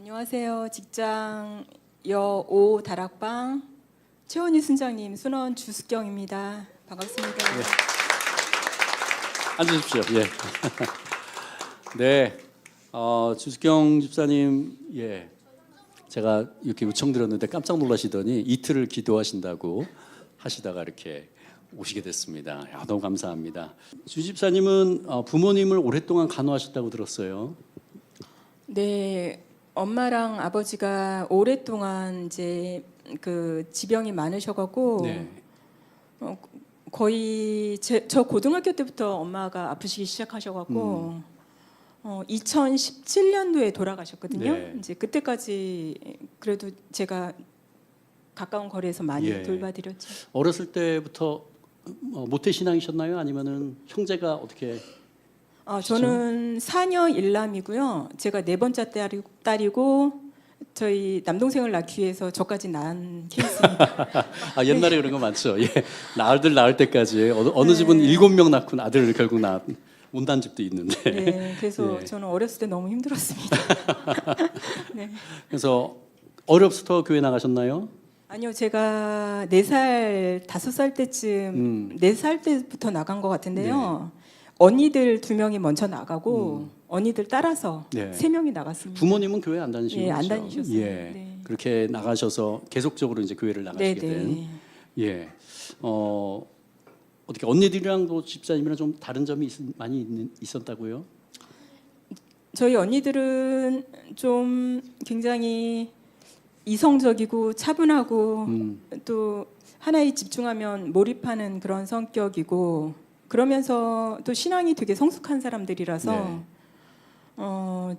안녕하세요. 직장 여5 다락방 최원희 순장님 순원 주숙경입니다. 반갑습니다. 네. 앉으십시오. 예. 네, 주숙경 집사님, 예, 제가 이렇게 요청드렸는데 깜짝 놀라시더니 이틀을 기도하신다고 하시다가 이렇게 오시게 됐습니다. 야, 너무 감사합니다. 주 집사님은 부모님을 오랫동안 간호하셨다고 들었어요. 네, 엄마랑 아버지가 오랫동안 이제 그 지병이 많으셔갖고 네. 거의 저 고등학교 때부터 엄마가 아프시기 시작하셔갖고 2017년도에 돌아가셨거든요. 네. 이제 그때까지 그래도 제가 가까운 거리에서 많이 예. 돌봐드렸죠. 어렸을 때부터 모태 신앙이셨나요? 아니면은 형제가 어떻게? 저는 사녀 일남이고요. 제가 네 번째 딸이고 저희 남동생을 낳기 위해서 저까지 낳은 케이스입니다. 옛날에 그런 거 많죠. 예, 아들 낳을 때까지 어느 집은 7명 낳고 아들을 결국 못 낳은 집도 있는데. 네, 그래서 예. 저는 어렸을 때 너무 힘들었습니다. 네. 그래서 어렸을 때 교회 나가셨나요? 아니요, 제가 4살, 5살 때쯤 4살 때부터 나간 것 같은데요. 언니들 2명이 먼저 나가고 언니들 따라서 네. 3명이 나갔습니다. 부모님은 교회 안 다니신 예, 거죠? 안 다니셨어요. 예, 네. 그렇게 나가셔서 계속적으로 이제 교회를 나가시게 네, 된. 네. 예, 어떻게 언니들이랑도 집사님이랑 좀 다른 점이 많이 있었다고요? 저희 언니들은 좀 굉장히 이성적이고 차분하고 또 하나에 집중하면 몰입하는 그런 성격이고 그러면서 또 신앙이 되게 성숙한 사람들이라서 네.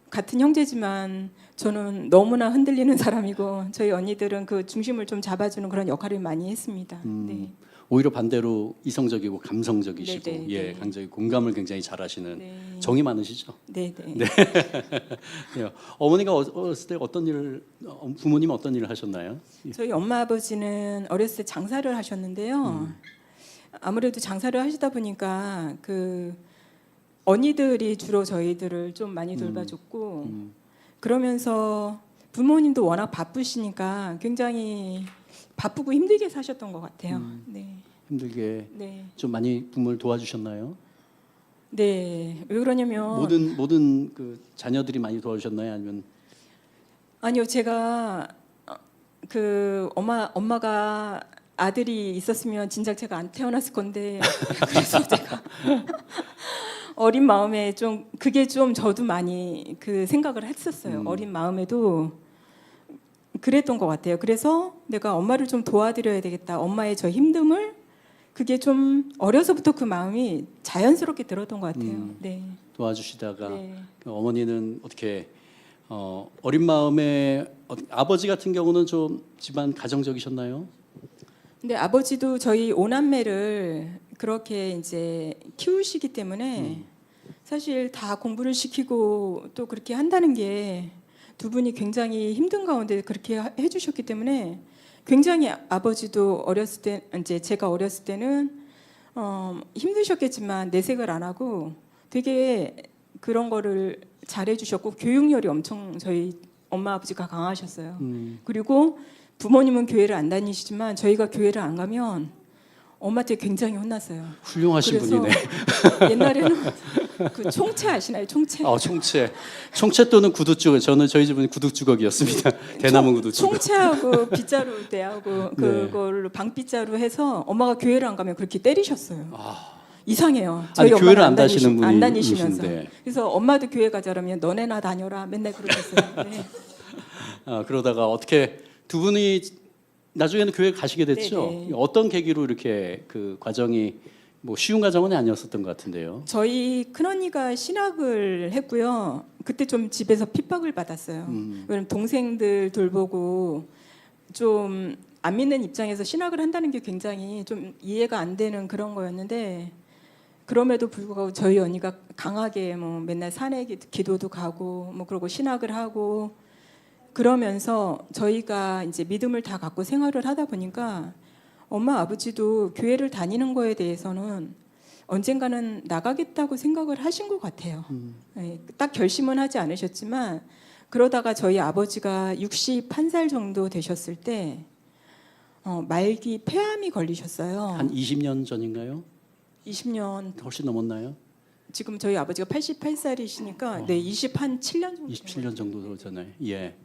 같은 형제지만 저는 너무나 흔들리는 사람이고 저희 언니들은 그 중심을 좀 잡아주는 그런 역할을 많이 했습니다. 네. 오히려 반대로 이성적이고 감성적이시고, 네, 네, 예, 네. 굉장히 공감을 굉장히 잘하시는 네. 정이 많으시죠? 네, 네. 예. 어머니가 어렸을 때 어떤 일을 부모님 어떤 일을 하셨나요? 저희 엄마 아버지는 어렸을 때 장사를 하셨는데요. 아무래도 장사를 하시다 보니까 그 언니들이 주로 저희들을 좀 많이 돌봐줬고 그러면서 부모님도 워낙 바쁘시니까 굉장히 바쁘고 힘들게 사셨던 것 같아요. 네, 힘들게 네, 좀 많이 부모를 도와주셨나요? 네. 왜 그러냐면 모든 그 자녀들이 많이 도와주셨나요? 아니면 아니요, 제가 그 엄마가 아들이 있었으면 진작 제가 안 태어났을 건데 그래서 제가 어린 마음에 좀 그게 좀 저도 많이 그 생각을 했었어요. 어린 마음에도 그랬던 것 같아요. 그래서 내가 엄마를 좀 도와드려야 되겠다. 엄마의 저 힘듦을 그게 좀 어려서부터 그 마음이 자연스럽게 들었던 것 같아요. 네. 도와주시다가 네. 그 어머니는 어떻게 어린 마음에 아버지 같은 경우는 좀 집안 가정적이셨나요? 근데 아버지도 저희 오남매를 그렇게 이제 키우시기 때문에 사실 다 공부를 시키고 또 그렇게 한다는 게 두 분이 굉장히 힘든 가운데 그렇게 해주셨기 때문에 굉장히 아버지도 어렸을 때 이제 제가 어렸을 때는 힘드셨겠지만 내색을 안 하고 되게 그런 거를 잘해주셨고 교육열이 엄청 저희 엄마 아버지가 강하셨어요. 그리고 부모님은 교회를 안 다니시지만 저희가 교회를 안 가면 엄마한테 굉장히 혼났어요. 훌륭하신 그래서 분이네. 옛날에는 그 총채 아시나요? 총채. 총채 또는 구두주걱. 저희 집은 구두주걱이었습니다. 대나무 구두주걱. 총채하고 빗자루 대하고 그걸로 방빗자루 해서 엄마가 교회를 안 가면 그렇게 때리셨어요. 이상해요. 저희 아니, 교회를 엄마는 안 다니시는 분이 안 다니시면서. 계신데. 그래서 엄마도 교회 가자라면 너네나 다녀라 맨날 그러셨어요. 네. 그러다가 어떻게 두 분이 나중에는 교회 가시게 됐죠? 네네. 어떤 계기로 이렇게 그 과정이 뭐 쉬운 과정은 아니었었던 것 같은데요. 저희 큰언니가 신학을 했고요. 그때 좀 집에서 핍박을 받았어요. 왜냐면 동생들 돌보고 좀 안 믿는 입장에서 신학을 한다는 게 굉장히 좀 이해가 안 되는 그런 거였는데 그럼에도 불구하고 저희 언니가 강하게 뭐 맨날 산에 기도도 가고 뭐 그러고 신학을 하고 그러면서 저희가 이제 믿음을 다 갖고 생활을 하다 보니까 엄마 아버지도 교회를 다니는 거에 대해서는 언젠가는 나가겠다고 생각을 하신 것 같아요. 네, 딱 결심은 하지 않으셨지만 그러다가 저희 아버지가 61살 정도 되셨을 때 말기 폐암이 걸리셨어요. 한 20년 전인가요? 20년. 훨씬 넘었나요? 지금 저희 아버지가 88살이시니까 네, 27년 정도. 27년 정도 전에. 예.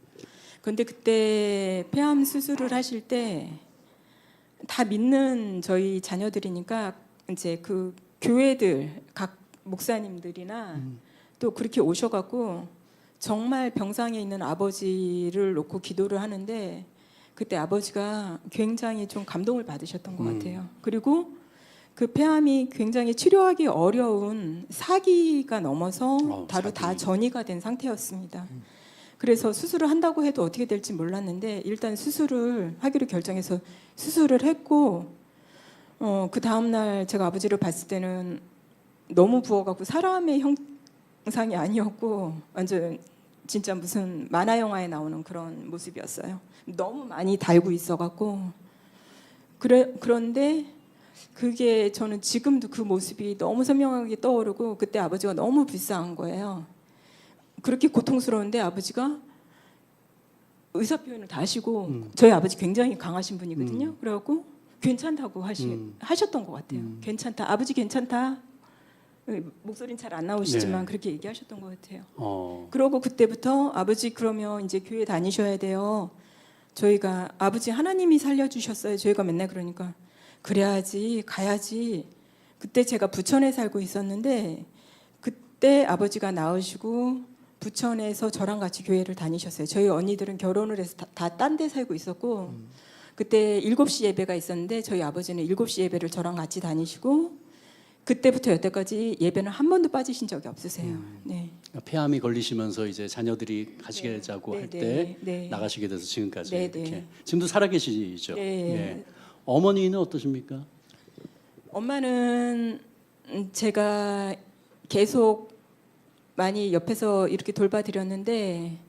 근데 그때 폐암 수술을 하실 때 다 믿는 저희 자녀들이니까 이제 그 교회들 각 목사님들이나 또 그렇게 오셔갖고 정말 병상에 있는 아버지를 놓고 기도를 하는데 그때 아버지가 굉장히 좀 감동을 받으셨던 것 같아요. 그리고 그 폐암이 굉장히 치료하기 어려운 4기가 넘어서 바로 4기. 다 전이가 된 상태였습니다. 그래서 수술을 한다고 해도 어떻게 될지 몰랐는데 일단 수술을 하기로 결정해서 수술을 했고 그 다음 날 제가 아버지를 봤을 때는 너무 부어갖고 사람의 형상이 아니었고 완전 진짜 무슨 만화 영화에 나오는 그런 모습이었어요. 너무 많이 달고 있어갖고 그런데 그게 저는 지금도 그 모습이 너무 선명하게 떠오르고 그때 아버지가 너무 불쌍한 거예요. 그렇게 고통스러운데 아버지가 의사 표현을 다 하시고 저희 아버지 굉장히 강하신 분이거든요. 그래갖고 괜찮다고 하셨던 것 같아요. 괜찮다. 아버지 괜찮다. 목소리는 잘 안 나오시지만 네. 그렇게 얘기하셨던 것 같아요. 어. 그러고 그때부터 아버지 그러면 이제 교회 다니셔야 돼요. 저희가 아버지 하나님이 살려주셨어요. 저희가 맨날 그러니까 그래야지 가야지. 그때 제가 부천에 살고 있었는데 그때 아버지가 나으시고 부천에서 저랑 같이 교회를 다니셨어요. 저희 언니들은 결혼을 해서 다 딴 데 살고 있었고 그때 7시 예배가 있었는데 저희 아버지는 7시 예배를 저랑 같이 다니시고 그때부터 여태까지 예배는 한 번도 빠지신 적이 없으세요. 네. 폐암이 걸리시면서 이제 자녀들이 가시게자고 할 때 네. 나가시게 돼서 지금까지 네, 이렇게 네. 지금도 살아계시죠. 네. 예. 어머니는 어떠십니까? 엄마는 제가 계속 많이 옆에서 이렇게 돌봐드렸는데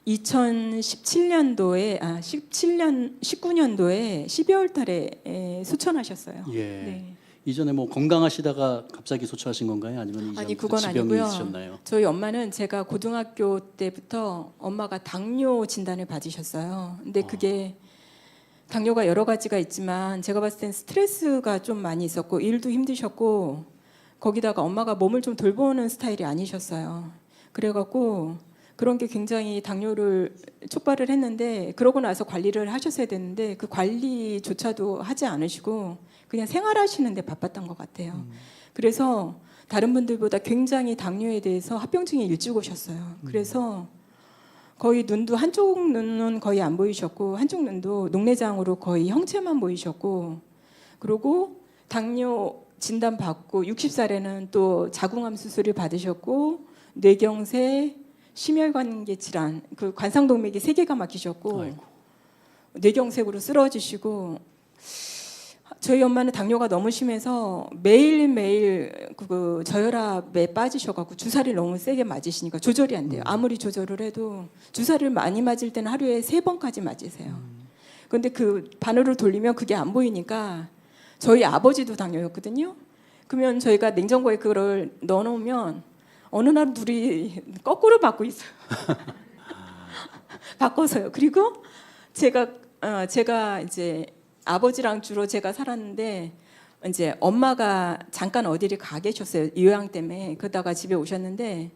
2017년도에 19년도에 12월 달에 소천하셨어요. 예. 네. 이전에 뭐 건강하시다가 갑자기 소처하신 건가요? 아니면 아니 이전부터 그건 지병이 아니고요. 있으셨나요? 저희 엄마는 제가 고등학교 때부터 엄마가 당뇨 진단을 받으셨어요. 근데 그게 당뇨가 여러 가지가 있지만 제가 봤을 땐 스트레스가 좀 많이 있었고 일도 힘드셨고 거기다가 엄마가 몸을 좀 돌보는 스타일이 아니셨어요. 그래갖고 그런 게 굉장히 당뇨를 촉발을 했는데 그러고 나서 관리를 하셨어야 되는데 그 관리조차도 하지 않으시고 그냥 생활하시는 데 바빴던 것 같아요. 그래서 다른 분들보다 굉장히 당뇨에 대해서 합병증이 일찍 오셨어요. 그래서 거의 눈도 한쪽 눈은 거의 안 보이셨고 한쪽 눈도 녹내장으로 거의 형체만 보이셨고 그리고 당뇨 진단 받고 60살에는 또 자궁암 수술을 받으셨고 뇌경색, 심혈관계 질환, 그 관상동맥이 3개가 막히셨고 아이고. 뇌경색으로 쓰러지시고 저희 엄마는 당뇨가 너무 심해서 매일매일 그 저혈압에 빠지셔갖고 주사를 너무 세게 맞으시니까 조절이 안 돼요. 아무리 조절을 해도 주사를 많이 맞을 때는 하루에 3번까지 맞으세요. 그런데 그 바늘을 돌리면 그게 안 보이니까 저희 아버지도 당뇨였거든요. 그러면 저희가 냉장고에 그걸 넣어놓으면 어느 날 둘이 거꾸로 받고 있어요. 바꿔서요. 그리고 제가 이제 아버지랑 주로 제가 살았는데 이제 엄마가 잠깐 어디를 가 계셨어요. 요양 때문에. 그러다가 집에 오셨는데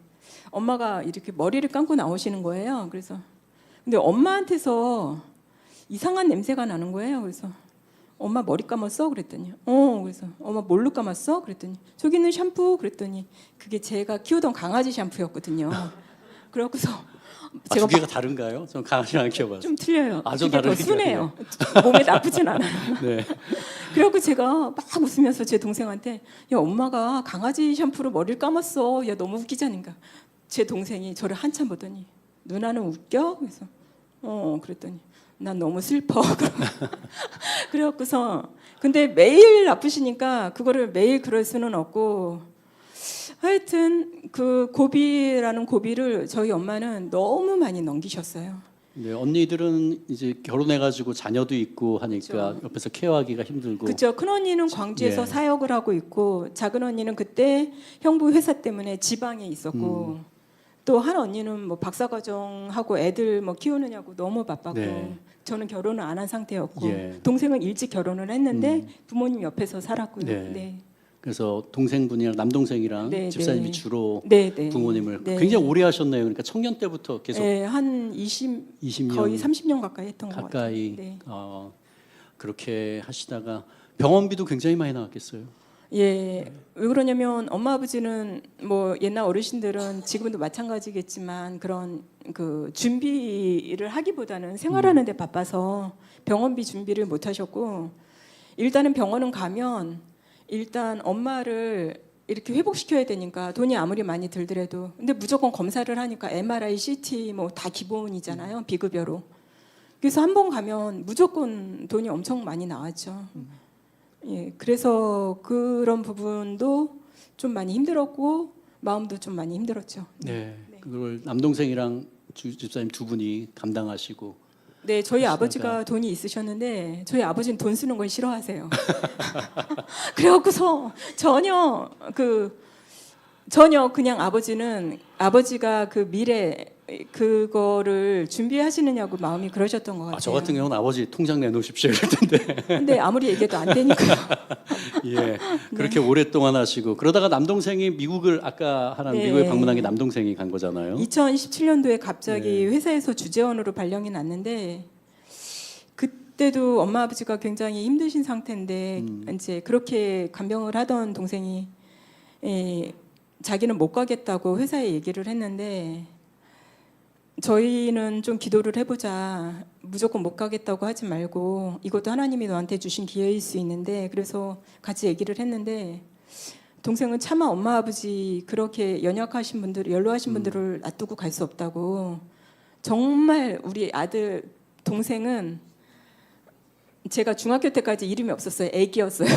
엄마가 이렇게 머리를 감고 나오시는 거예요. 그래서 근데 엄마한테서 이상한 냄새가 나는 거예요. 그래서 엄마 머리 감았어? 그랬더니 그래서 엄마 뭘로 감았어? 그랬더니 저기 있는 샴푸 그랬더니 그게 제가 키우던 강아지 샴푸였거든요. 그래갖고서 두 개가 다른가요? 전 강아지랑 키워봐서. 좀 틀려요. 좀 그게 더 다르니까요. 순해요. 몸에 나쁘진 않아요. 네. 그래갖고 제가 막 웃으면서 제 동생한테 야 엄마가 강아지 샴푸로 머리를 감았어. 야 너무 웃기지 않은가. 제 동생이 저를 한참 보더니 누나는 웃겨? 그래서 그랬더니 난 너무 슬퍼. 그래갖고서 근데 매일 아프시니까 그거를 매일 그럴 수는 없고 하여튼 그 고비라는 고비를 저희 엄마는 너무 많이 넘기셨어요. 네, 언니들은 이제 결혼해가지고 자녀도 있고 하니까 그렇죠. 옆에서 케어하기가 힘들고. 그렇죠. 큰 언니는 광주에서 예. 사역을 하고 있고 작은 언니는 그때 형부 회사 때문에 지방에 있었고 또 한 언니는 뭐 박사과정하고 애들 뭐 키우느냐고 너무 바빴고 네. 저는 결혼을 안 한 상태였고 예. 동생은 일찍 결혼을 했는데 부모님 옆에서 살았고요. 네. 네. 그래서 동생분이랑 남동생이랑 네, 집사님이 네. 주로 네, 네. 부모님을 네. 굉장히 오래 하셨네요. 그러니까 청년 때부터 계속 네, 한 20 거의 20년 30년 가까이 했던 것 같아요. 가까이 네. 그렇게 하시다가 병원비도 굉장히 많이 나왔겠어요. 예, 왜 그러냐면 엄마 아버지는 뭐 옛날 어르신들은 지금도 마찬가지겠지만 그런 그 준비를 하기보다는 생활하는 데 바빠서 병원비 준비를 못 하셨고 일단은 병원은 가면 일단 엄마를 이렇게 회복시켜야 되니까 돈이 아무리 많이 들더라도 근데 무조건 검사를 하니까 MRI, CT 뭐 다 기본이잖아요. 비급여로. 그래서 한 번 가면 무조건 돈이 엄청 많이 나왔죠. 예, 그래서 그런 부분도 좀 많이 힘들었고 마음도 좀 많이 힘들었죠. 네. 그걸 남동생이랑 집사님 두 분이 감당하시고 네, 저희 하시니까. 아버지가 돈이 있으셨는데 저희 아버지는 돈 쓰는 걸 싫어하세요. 그래갖고서 전혀 그냥 아버지가 그 미래 그거를 준비하시느냐고 마음이 그러셨던 것 같아요. 저 같은 경우는 아버지 통장 내놓으십시오 이럴 텐데 근데 아무리 얘기해도 안 되니까요. 예 그렇게 오랫동안 하시고 그러다가 남동생이 미국을 아까 하는 네. 미국에 방문한 게 남동생이 간 거잖아요. 2017년도에 갑자기 네. 회사에서 주재원으로 발령이 났는데 그때도 엄마 아버지가 굉장히 힘드신 상태인데 이제 그렇게 간병을 하던 동생이 자기는 못 가겠다고 회사에 얘기를 했는데 저희는 좀 기도를 해보자. 무조건 못 가겠다고 하지 말고 이것도 하나님이 너한테 주신 기회일 수 있는데 그래서 같이 얘기를 했는데 동생은 차마 엄마 아버지 그렇게 연약하신 분들, 연로하신 분들을 놔두고 갈 수 없다고. 정말 우리 아들 동생은 제가 중학교 때까지 이름이 없었어요. 애기였어요.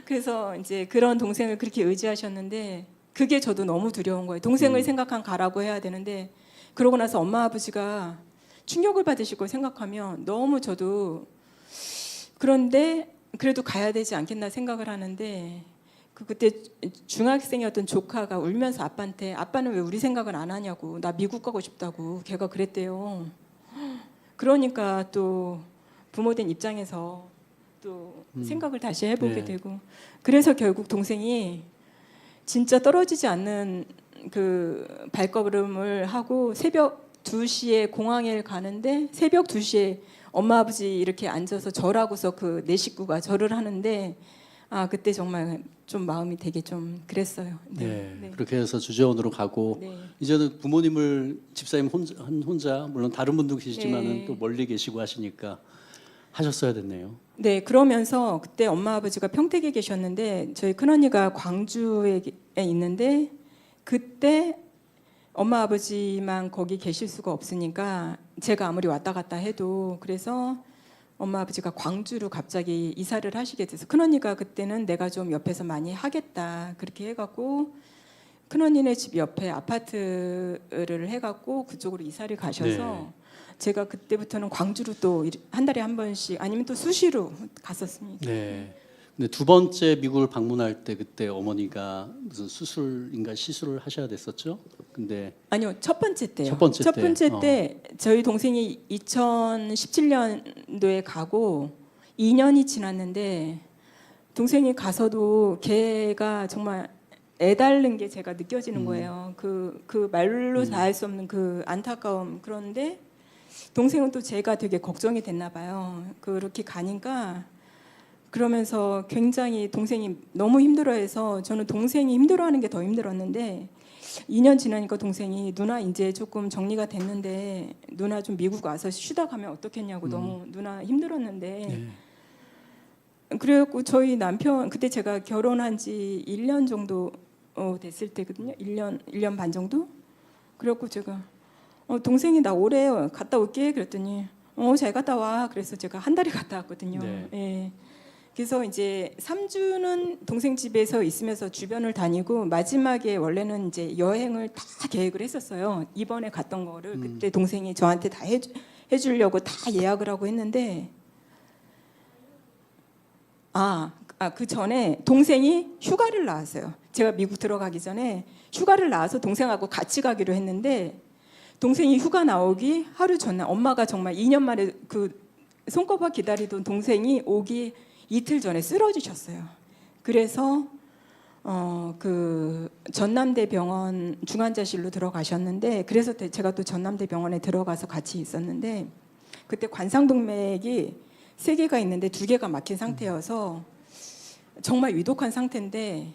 그래서 이제 그런 동생을 그렇게 의지하셨는데 그게 저도 너무 두려운 거예요. 동생을 생각한 가라고 해야 되는데 그러고 나서 엄마 아버지가 충격을 받으실 걸 생각하면 너무 저도 그런데 그래도 가야 되지 않겠나 생각을 하는데 그때 중학생이었던 조카가 울면서 아빠한테 아빠는 왜 우리 생각을 안 하냐고 나 미국 가고 싶다고 걔가 그랬대요. 그러니까 또 부모된 입장에서 또 생각을 다시 해보게 네. 되고 그래서 결국 동생이 진짜 떨어지지 않는 그 발걸음을 하고 새벽 2시에 공항에 가는데 새벽 2시에 엄마 아버지 이렇게 앉아서 절하고서 그 네 식구가 절을 하는데 그때 정말 좀 마음이 되게 좀 그랬어요. 네. 그렇게 해서 주재원으로 가고 네. 이제는 부모님을 집사님 혼자 물론 다른 분도 계시지만은 네. 또 멀리 계시고 하시니까 하셨어야 됐네요. 네, 그러면서 그때 엄마 아버지가 평택에 계셨는데 저희 큰언니가 광주에 있는데 그때 엄마 아버지만 거기 계실 수가 없으니까 제가 아무리 왔다 갔다 해도 그래서 엄마 아버지가 광주로 갑자기 이사를 하시게 돼서 큰언니가 그때는 내가 좀 옆에서 많이 하겠다 그렇게 해갖고 큰언니네 집 옆에 아파트를 해갖고 그쪽으로 이사를 가셔서 네. 제가 그때부터는 광주로 또 한 달에 한 번씩 아니면 또 수시로 갔었습니다. 네. 근데 두 번째 미국을 방문할 때 그때 어머니가 무슨 수술인가 시술을 하셔야 됐었죠? 근데 아니요, 첫 번째 때요. 첫 번째 때. 때 저희 동생이 2017년도에 가고 2년이 지났는데 동생이 가서도 걔가 정말 애달는 게 제가 느껴지는 거예요. 그 말로 다 할 수 없는 그 안타까움. 그런데 동생은 또 제가 되게 걱정이 됐나 봐요. 그렇게 가니까 그러면서 굉장히 동생이 너무 힘들어해서 저는 동생이 힘들어하는 게 더 힘들었는데 2년 지나니까 동생이 누나 이제 조금 정리가 됐는데 누나 좀 미국 와서 쉬다 가면 어떻겠냐고 너무 누나 힘들었는데 네. 그래갖고 저희 남편 그때 제가 결혼한 지 1년 정도 됐을 때거든요. 1년 반 정도. 그래갖고 제가 동생이 나 올해 갔다 올게 그랬더니 잘 갔다 와. 그래서 제가 한 달에 갔다 왔거든요. 네. 예. 그래서 이제 3주는 동생 집에서 있으면서 주변을 다니고 마지막에 원래는 이제 여행을 다 계획을 했었어요. 이번에 갔던 거를 그때 동생이 저한테 다 해주려고 다 예약을 하고 했는데 그 전에 동생이 휴가를 나왔어요. 제가 미국 들어가기 전에 휴가를 나와서 동생하고 같이 가기로 했는데 동생이 휴가 나오기 하루 전날 엄마가 정말 2년 만에 그 손꼽아 기다리던 동생이 오기 이틀 전에 쓰러지셨어요. 그래서 그 전남대병원 중환자실로 들어가셨는데 그래서 제가 또 전남대병원에 들어가서 같이 있었는데 그때 관상동맥이 3개가 있는데 2개가 막힌 상태여서 정말 위독한 상태인데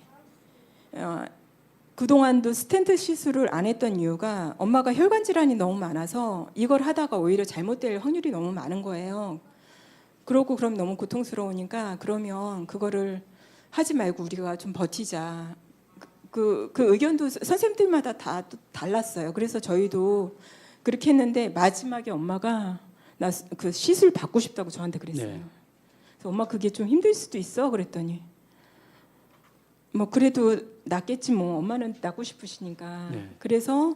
그동안도 스텐트 시술을 안 했던 이유가 엄마가 혈관 질환이 너무 많아서 이걸 하다가 오히려 잘못될 확률이 너무 많은 거예요. 그러고 그럼 너무 고통스러우니까 그러면 그거를 하지 말고 우리가 좀 버티자. 그 의견도 선생님들마다 다 달랐어요. 그래서 저희도 그렇게 했는데 마지막에 엄마가 나 그 시술 받고 싶다고 저한테 그랬어요. 네. 그래서 엄마 그게 좀 힘들 수도 있어 그랬더니 뭐 그래도 낫겠지 뭐 엄마는 낫고 싶으시니까. 네. 그래서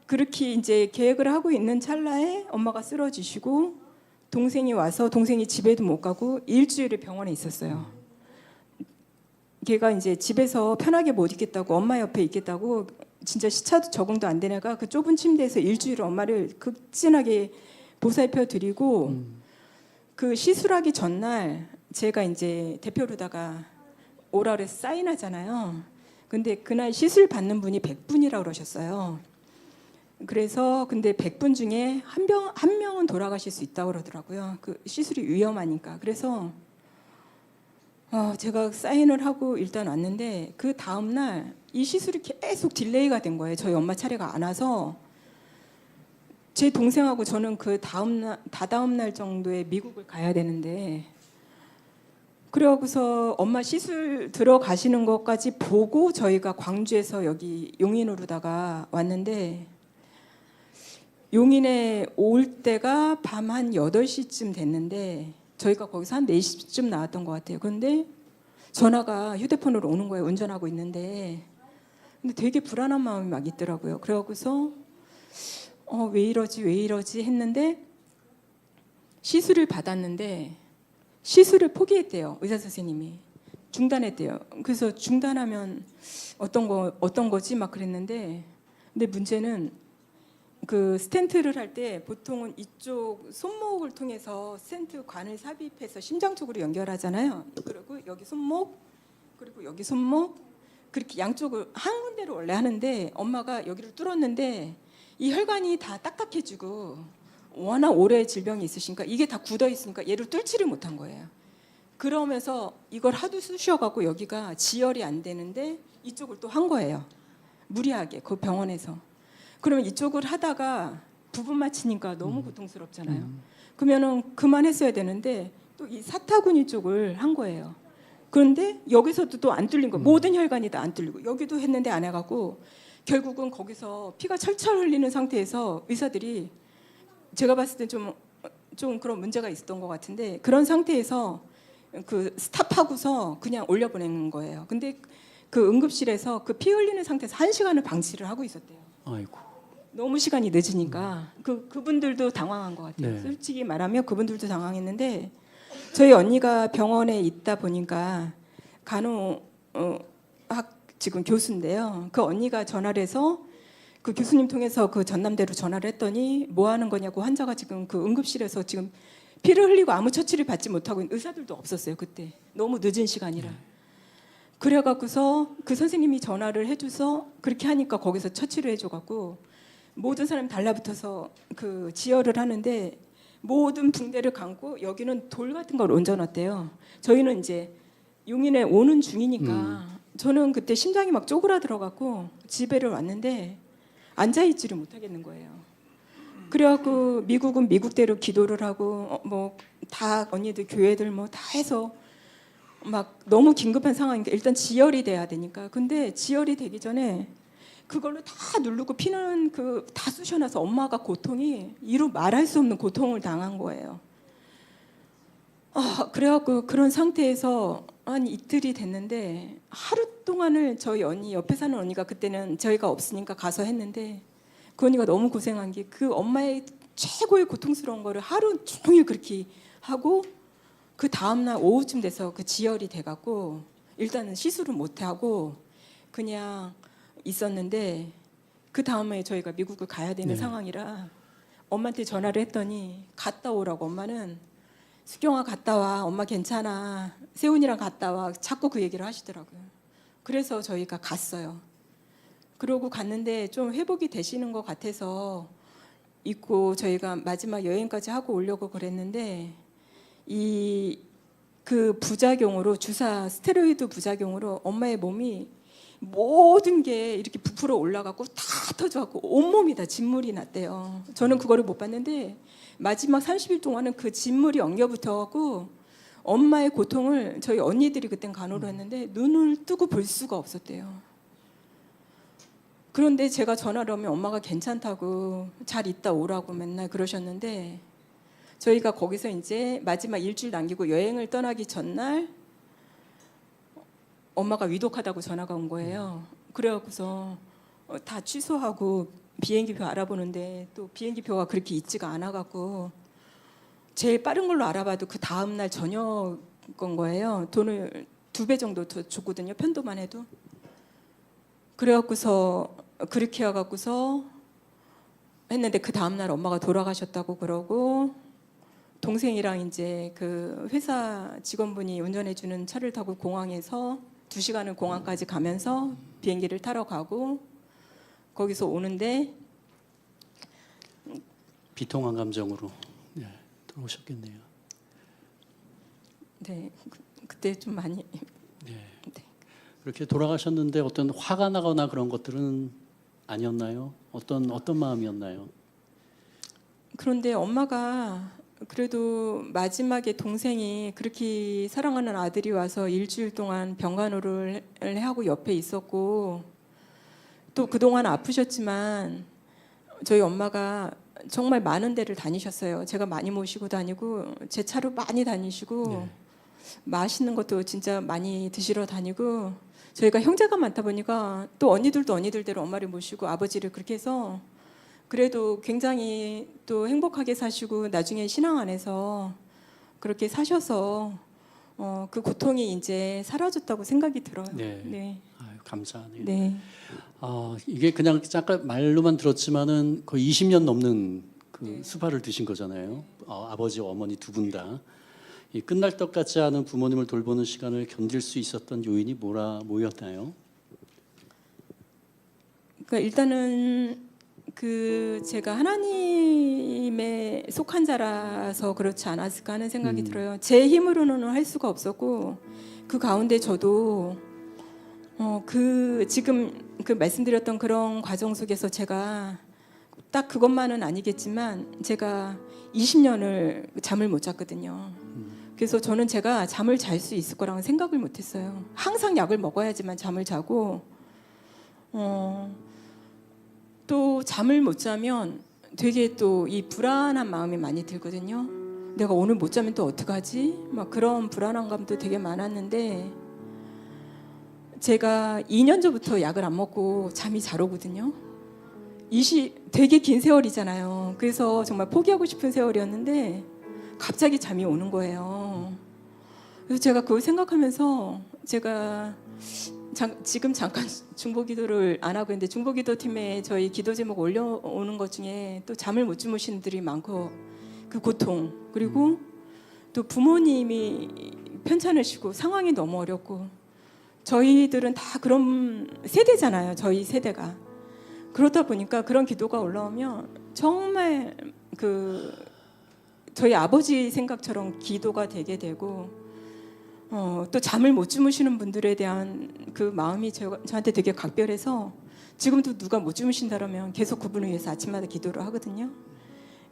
그렇게 이제 계획을 하고 있는 찰나에 엄마가 쓰러지시고 동생이 와서 동생이 집에도 못 가고 일주일을 병원에 있었어요. 걔가 이제 집에서 편하게 못 있겠다고 엄마 옆에 있겠다고 진짜 시차도 적응도 안 되다가 그 좁은 침대에서 일주일 엄마를 극진하게 보살펴 드리고 그 시술하기 전날 제가 이제 대표로다가 오라 그래서 사인하잖아요. 근데 그날 시술 받는 분이 100분이라고 그러셨어요. 그래서 근데 100분 중에 한 명은 돌아가실 수 있다고 그러더라고요. 그 시술이 위험하니까. 그래서 제가 사인을 하고 일단 왔는데 그 다음 날 이 시술이 계속 딜레이가 된 거예요. 저희 엄마 차례가 안 와서 제 동생하고 저는 그 다다음 날 정도에 미국을 가야 되는데 그러고서 엄마 시술 들어가시는 것까지 보고 저희가 광주에서 여기 용인으로다가 왔는데 용인에 올 때가 밤 한 8시쯤 됐는데 저희가 거기서 한 4시쯤 나왔던 것 같아요. 그런데 전화가 휴대폰으로 오는 거예요. 운전하고 있는데. 근데 되게 불안한 마음이 막 있더라고요. 그러고서 왜 이러지 했는데 시술을 받았는데 시술을 포기했대요. 의사 선생님이. 중단했대요. 그래서 중단하면 어떤 거지 막 그랬는데 근데 문제는 그 스텐트를 할 때 보통은 이쪽 손목을 통해서 스텐트 관을 삽입해서 심장 쪽으로 연결하잖아요. 그리고 여기 손목 그리고 여기 손목 그렇게 양쪽을 한 군데로 원래 하는데 엄마가 여기를 뚫었는데 이 혈관이 다 딱딱해지고 워낙 오래 질병이 있으시니까 이게 다 굳어 있으니까 얘를 뚫지를 못한 거예요. 그러면서 이걸 하도 쑤셔갖고 여기가 지혈이 안 되는데 이쪽을 또 한 거예요. 무리하게 그 병원에서. 그러면 이쪽을 하다가 부분 맞히니까 너무 고통스럽잖아요. 그러면은 그만했어야 되는데 또 이 사타구니 쪽을 한 거예요. 그런데 여기서도 또 안 뚫린 거. 모든 혈관이 다 안 뚫리고 여기도 했는데 안 해갖고 결국은 거기서 피가 철철 흘리는 상태에서 의사들이 제가 봤을 때 좀 그런 문제가 있었던 것 같은데 그런 상태에서 그 스탑하고서 그냥 올려보내는 거예요. 근데 그 응급실에서 그 피 흘리는 상태에서 1시간을 방치를 하고 있었대요. 아이고. 너무 시간이 늦으니까 그분들도 당황한 것 같아요. 네. 솔직히 말하면 그분들도 당황했는데 저희 언니가 병원에 있다 보니까 간호학 지금 교수인데요. 그 언니가 전화를 해서 그 교수님 통해서 그 전남대로 전화를 했더니 뭐 하는 거냐고 환자가 지금 그 응급실에서 지금 피를 흘리고 아무 처치를 받지 못하고 있는 의사들도 없었어요. 그때 너무 늦은 시간이라. 그래갖고서 그 선생님이 전화를 해줘서 그렇게 하니까 거기서 처치를 해줘갖고 모든 사람이 달라붙어서 그 지혈을 하는데 모든 붕대를 감고 여기는 돌 같은 걸 얹어놨대요. 저희는 이제 용인에 오는 중이니까 저는 그때 심장이 막 쪼그라들어갖고 집에를 왔는데 앉아있지를 못하겠는 거예요. 그래갖고 미국은 미국대로 기도를 하고 뭐 다 언니들 교회들 뭐 다 해서 막 너무 긴급한 상황이니까 일단 지혈이 돼야 되니까 근데 지혈이 되기 전에 그걸로 다 누르고 피는 그 다 쑤셔놔서 엄마가 고통이 이루 말할 수 없는 고통을 당한 거예요. 그래갖고 그런 상태에서 한 이틀이 됐는데 하루 동안을 저희 언니 옆에 사는 언니가 그때는 저희가 없으니까 가서 했는데 그 언니가 너무 고생한 게 그 엄마의 최고의 고통스러운 거를 하루 종일 그렇게 하고 그 다음날 오후쯤 돼서 그 지혈이 돼갖고 일단은 시술은 못하고 그냥 있었는데 그 다음에 저희가 미국을 가야 되는 네. 상황이라 엄마한테 전화를 했더니 갔다 오라고. 엄마는 수경아 갔다 와, 엄마 괜찮아, 세훈이랑 갔다 와, 자꾸 그 얘기를 하시더라고요. 그래서 저희가 갔어요. 그러고 갔는데 좀 회복이 되시는 것 같아서 있고 저희가 마지막 여행까지 하고 오려고 그랬는데 이 그 부작용으로 주사 스테로이드 부작용으로 엄마의 몸이 모든 게 이렇게 부풀어 올라가고 다 터져갖고 온몸이 다 진물이 났대요. 저는 그거를 못 봤는데 마지막 30일 동안은 그 진물이 엉겨붙어갖고 엄마의 고통을 저희 언니들이 그땐 간호를 했는데 눈을 뜨고 볼 수가 없었대요. 그런데 제가 전화를 하면 엄마가 괜찮다고 잘 있다 오라고 맨날 그러셨는데 저희가 거기서 이제 마지막 일주일 남기고 여행을 떠나기 전날 엄마가 위독하다고 전화가 온 거예요. 그래갖고서 다 취소하고 비행기표 알아보는데 또 비행기표가 그렇게 있지가 않아갖고 제일 빠른 걸로 알아봐도 그 다음날 저녁인 거예요. 돈을 2배 정도 더 줬거든요. 편도만 해도. 그래갖고서 그렇게 해갖고서 했는데 그 다음날 엄마가 돌아가셨다고 그러고 동생이랑 이제 그 회사 직원분이 운전해주는 차를 타고 공항에서 2시간을 공항까지 가면서 비행기를 타러 가고 거기서 오는데 비통한 감정으로 들어오셨겠네요. 네, 그때 좀 많이 네. 네. 그렇게 돌아가셨는데 어떤 화가 나거나 그런 것들은 아니었나요? 어떤 마음이었나요? 그런데 엄마가 그래도 마지막에 동생이 그렇게 사랑하는 아들이 와서 일주일 동안 병간호를 하고 옆에 있었고 또 그동안 아프셨지만 저희 엄마가 정말 많은 데를 다니셨어요. 제가 많이 모시고 다니고 제 차로 많이 다니시고 네. 맛있는 것도 진짜 많이 드시러 다니고 저희가 형제가 많다 보니까 또 언니들도 언니들대로 엄마를 모시고 아버지를 그렇게 해서 그래도 굉장히 또 행복하게 사시고 나중에 신앙 안에서 그렇게 사셔서 그 고통이 이제 사라졌다고 생각이 들어요. 네. 네. 아유, 감사하네요. 네. 이게 그냥 잠깐 말로만 들었지만은 거의 20년 넘는 그 네. 수발을 드신 거잖아요. 아버지, 어머니 두 분 다. 이 끝날 것 같지 않은 부모님을 돌보는 시간을 견딜 수 있었던 요인이 뭐였나요? 그러니까 일단은 그 제가 하나님에 속한 자라서 그렇지 않았을까 하는 생각이 들어요. 제 힘으로는 할 수가 없었고 그 가운데 저도 그 지금 그 말씀드렸던 그런 과정 속에서 제가 딱 그것만은 아니겠지만 제가 20년을 잠을 못 잤거든요. 그래서 저는 제가 잠을 잘 수 있을 거라고 생각을 못 했어요. 항상 약을 먹어야지만 잠을 자고 또 잠을 못 자면 되게 또 이 불안한 마음이 많이 들거든요. 내가 오늘 못 자면 또 어떡하지? 막 그런 불안한 감도 되게 많았는데 제가 2년 전부터 약을 안 먹고 잠이 잘 오거든요. 되게 긴 세월이잖아요. 그래서 정말 포기하고 싶은 세월이었는데 갑자기 잠이 오는 거예요. 그래서 제가 그걸 생각하면서 제가 지금 잠깐 중보기도를 안 하고 있는데 중보기도 팀에 저희 기도 제목 올려오는 것 중에 또 잠을 못 주무시는 분들이 많고 그 고통 그리고 또 부모님이 편찮으시고 상황이 너무 어렵고 저희들은 다 그런 세대잖아요. 저희 세대가 그렇다 보니까 그런 기도가 올라오면 정말 그 저희 아버지 생각처럼 기도가 되게 되고 또 잠을 못 주무시는 분들에 대한 그 마음이 저한테 되게 각별해서 지금도 누가 못 주무신다면 계속 그분을 위해서 아침마다 기도를 하거든요.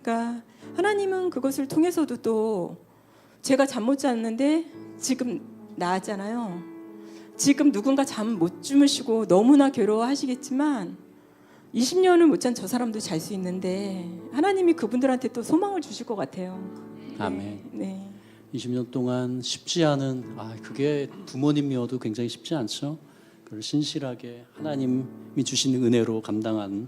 그러니까 하나님은 그것을 통해서도 또 제가 잠 못 잤는데 지금 나았잖아요. 지금 누군가 잠 못 주무시고 너무나 괴로워하시겠지만 20년을 못 잔 저 사람도 잘 수 있는데 하나님이 그분들한테 또 소망을 주실 것 같아요. 아멘. 네. 20년 동안 쉽지 않은 그게 부모님이어도 굉장히 쉽지 않죠. 그걸 신실하게 하나님이 주신 은혜로 감당한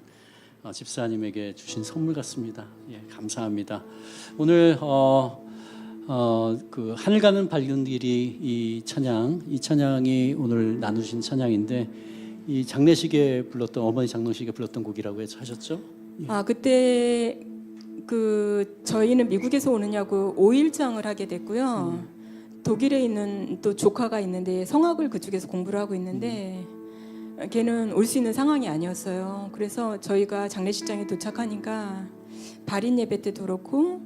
집사님에게 주신 선물 같습니다. 예, 감사합니다. 오늘 그 하늘 가는 밝은 길이 이 찬양이 오늘 나누신 찬양인데 이 장례식에 불렀던 어머니 장례식에 불렀던 곡이라고 하셨죠? 그때 그 저희는 미국에서 오느냐고 5일장을 하게 됐고요. 독일에 있는 또 조카가 있는데 성악을 그쪽에서 공부를 하고 있는데 걔는 올 수 있는 상황이 아니었어요. 그래서 저희가 장례식장에 도착하니까 발인 예배 때도 그렇고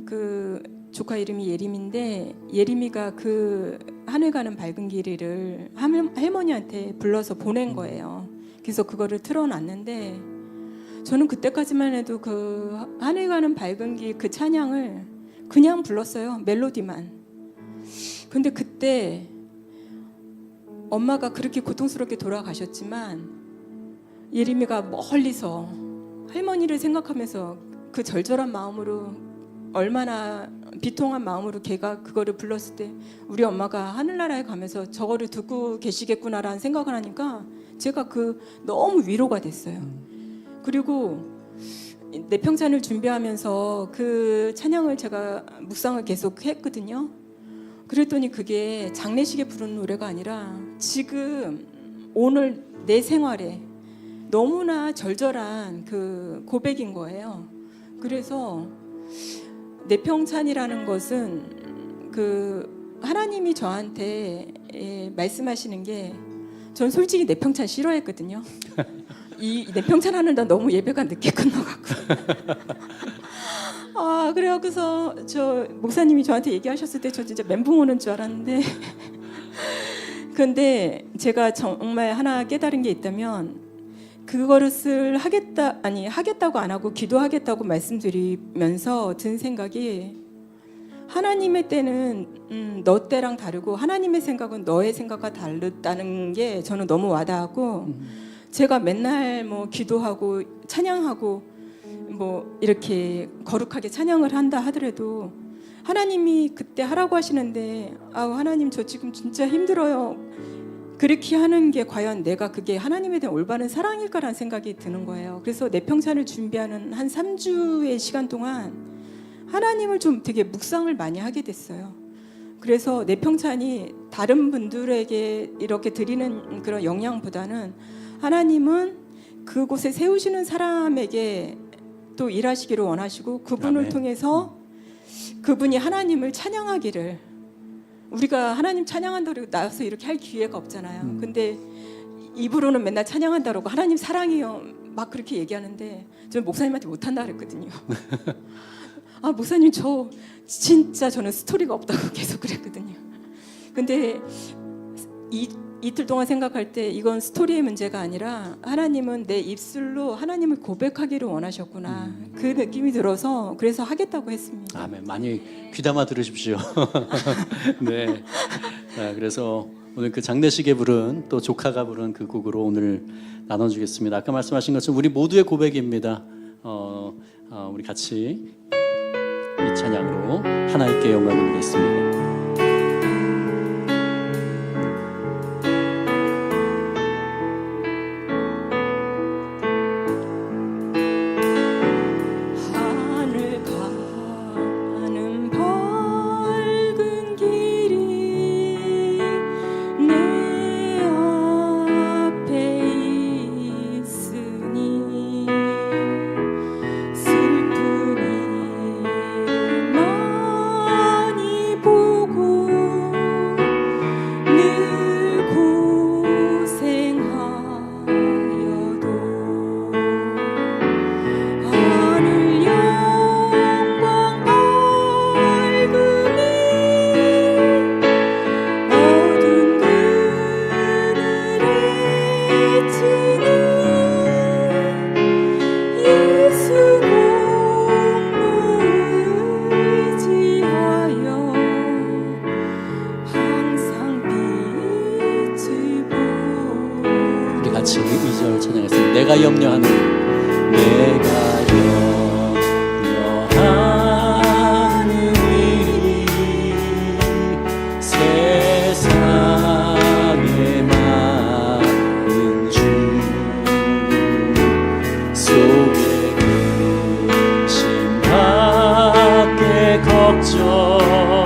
그 조카 이름이 예림인데 예림이가 그 하늘 가는 밝은 길이를 할머니한테 불러서 보낸 거예요. 그래서 그거를 틀어놨는데 저는 그때까지만 해도 그 하늘 가는 밝은 길 그 찬양을 그냥 불렀어요. 멜로디만. 근데 그때 엄마가 그렇게 고통스럽게 돌아가셨지만 예림이가 멀리서 할머니를 생각하면서 그 절절한 마음으로 얼마나 비통한 마음으로 걔가 그거를 불렀을 때 우리 엄마가 하늘나라에 가면서 저거를 듣고 계시겠구나라는 생각을 하니까 제가 그 너무 위로가 됐어요. 그리고 내평찬을 준비하면서 그 찬양을 제가 묵상을 계속 했거든요. 그랬더니 그게 장례식에 부르는 노래가 아니라 지금 오늘 내 생활에 너무나 절절한 그 고백인 거예요. 그래서 내평찬이라는 것은 그 하나님이 저한테 말씀하시는 게 전 솔직히 내평찬 싫어했거든요. 이 내평찬 하는데 너무 예배가 늦게 끝나갖고 그래서 저 목사님이 저한테 얘기하셨을 때 저 진짜 멘붕 오는 줄 알았는데 근데 제가 정말 하나 깨달은 게 있다면 그것을 하겠다고 안 하고 기도하겠다고 말씀드리면서 든 생각이 하나님의 때는 너 때랑 다르고 하나님의 생각은 너의 생각과 다르다는 게 저는 너무 와닿았고 제가 맨날 뭐 기도하고 찬양하고 뭐 이렇게 거룩하게 찬양을 한다 하더라도 하나님이 그때 하라고 하시는데 하나님 저 지금 진짜 힘들어요. 그렇게 하는 게 과연 내가 그게 하나님에 대한 올바른 사랑일까라는 생각이 드는 거예요. 그래서 내평찬을 준비하는 한 3주의 시간 동안 하나님을 좀 되게 묵상을 많이 하게 됐어요. 그래서 내평찬이 다른 분들에게 이렇게 드리는 그런 영향보다는 하나님은 그곳에 세우시는 사람에게 또 일하시기를 원하시고 그분을 아멘. 통해서 그분이 하나님을 찬양하기를 우리가 하나님 찬양한다고 나와서 이렇게 할 기회가 없잖아요. 근데 입으로는 맨날 찬양한다고 하나님 사랑해요 막 그렇게 얘기하는데 저는 목사님한테 못한다 그랬거든요. 목사님 저 진짜 저는 스토리가 없다고 계속 그랬거든요. 근데 이틀 동안 생각할 때 이건 스토리의 문제가 아니라 하나님은 내 입술로 하나님을 고백하기를 원하셨구나 그 느낌이 들어서 그래서 하겠다고 했습니다. 아멘. 많이 귀담아 들으십시오. 네. 그래서 오늘 그 장례식에 부른 또 조카가 부른 그 곡으로 오늘 나눠주겠습니다. 아까 말씀하신 것처럼 우리 모두의 고백입니다. 우리 같이 이 찬양으로 하나님께 영광을 드리겠습니다. 같이 2절 찬양했습니다. 내가 염려하는 일이 세상에 많은 주 속에 근심 밖에 걱정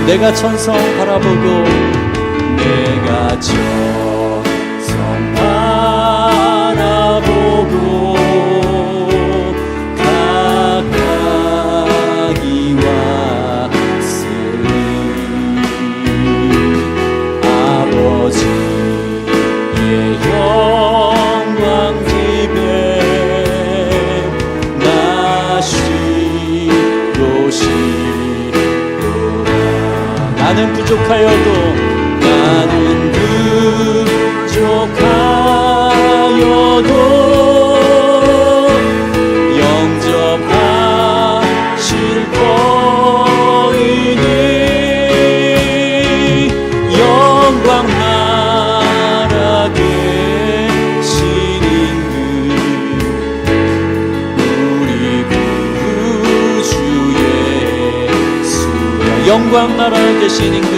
내가 천성 바라보고 내가 천성 바라보고 가까이 왔으니 아버지의 영광 집에 나 쉬고 싶도다. 나는 부족하여도 영접하실 터이니 영광 나라 계신 임금 우리 구주 예수야. 영광 나라 계신 임금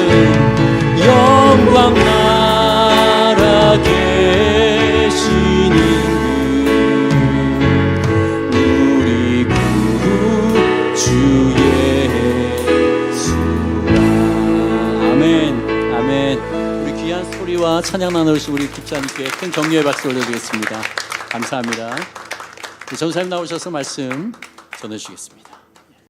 영광 나라 계신 임금 우리 구주 예수라. 아멘 아멘. 우리 귀한 소리와 찬양 나누신 우리 집사님께 큰 격려의 박수 올려드리겠습니다. 감사합니다. 전사님 나오셔서 말씀 전해주시겠습니다.